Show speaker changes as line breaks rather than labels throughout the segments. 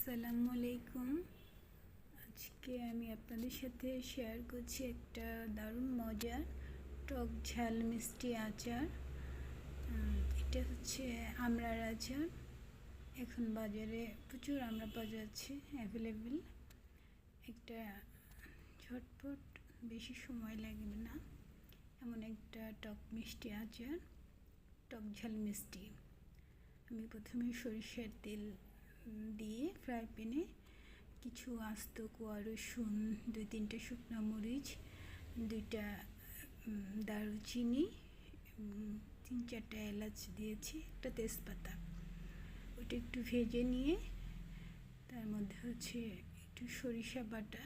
আসসালামু আলাইকুম। আজকে আমি আপনাদের সাথে শেয়ার করছি একটা দারুণ মজার টক ঝাল মিষ্টি আচার। এটা হচ্ছে আমড়ার আচার। এখন বাজারে প্রচুর আমড়া পাওয়া যাচ্ছে, অ্যাভেলেবেল। একটা ঝটপট, বেশি সময় লাগবে না এমন একটা টক মিষ্টি আচার, টক ঝাল মিষ্টি। আমি প্রথমে সরিষার তেল দিয়ে ফ্রাই প্যানে কিছু আস্ত কোয়া রসুন, 2-3টে শুকনো মরিচ, 2টা দারুচিনি, 3-4টা এলাচ দিয়েছি, একটা তেজপাতা। ওটা একটু ভেজে নিয়ে তার মধ্যে হচ্ছে একটু সরিষা বাটা,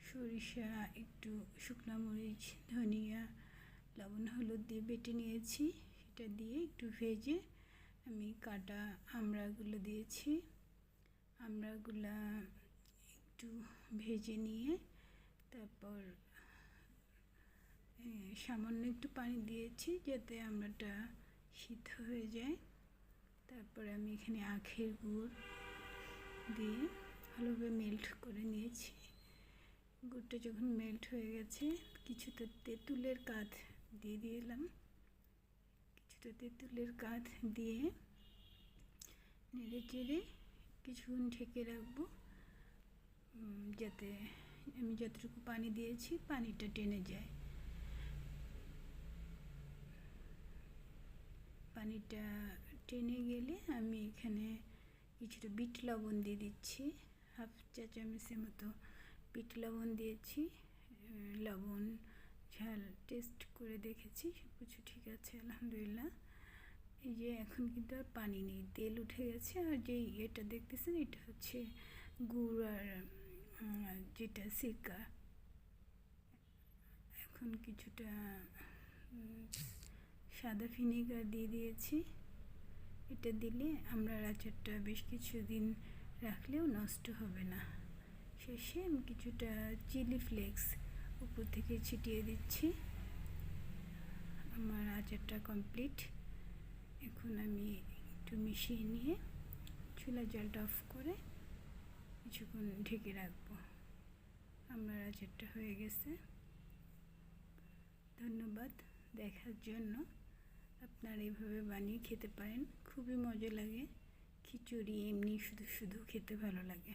সরিষা, একটু শুকনো মরিচ, ধনিয়া, লবণ, হলুদ দিয়ে বেটে নিয়েছি। সেটা দিয়ে একটু ভেজে আমি কাটা আমড়াগুলো দিয়েছি। আমড়াগুলা একটু ভেজে নিয়ে তারপর সামান্য একটু পানি দিয়েছি যাতে আমড়াটা সিদ্ধ হয়ে যায়। তারপর আমি এখানে আখের গুড় দিয়ে ভালোভাবে মেল্ট করে নিয়েছি। গুড়টা যখন মেল্ট হয়ে গেছে, কিছুটা তেঁতুলের কাঠ দিয়ে দিলাম। কিছুটা তেঁতুলের কাঠ দিয়ে নেড়ে চেড়ে কিছুক্ষণ ঢেকে রাখবো, যাতে আমি যতটুকু পানি দিয়েছি পানিটা টেনে যায়। পানিটা টেনে গেলে আমি এখানে কিছুটা বিট লবণ দিয়ে দিচ্ছি, 1/2 চা চামচের মতো বিট লবণ দিয়েছি। লবণ ঝাল টেস্ট করে দেখেছি, সব কিছু ঠিক আছে, আলহামদুলিল্লাহ। এই যে এখন কিন্তু আর পানি নেই, তেল উঠে গেছে। আর যেই এটা দেখতেছেন, এটা হচ্ছে গুড় আর যেটা সিরকা। এখন কিছুটা সাদা ভিনেগার দিয়ে দিয়েছি। এটা দিলে আমরা আচারটা বেশ কিছুদিন রাখলেও নষ্ট হবে না। শেষে আমি কিছুটা চিলি ফ্লেক্স উপর থেকে ছিটিয়ে দিচ্ছি। আমার আচারটা কমপ্লিট। এখন আমি একটু মিশিয়ে নিয়ে চুলার জলটা অফ করে কিছুক্ষণ ঢেকে রাখবো। আমার আচারটা হয়ে গেছে। ধন্যবাদ দেখার জন্য। আপনারা এইভাবে বানিয়ে খেতে পারেন, খুবই মজা লাগে। খিচুড়ি এমনি শুধু শুধু খেতে ভালো লাগে।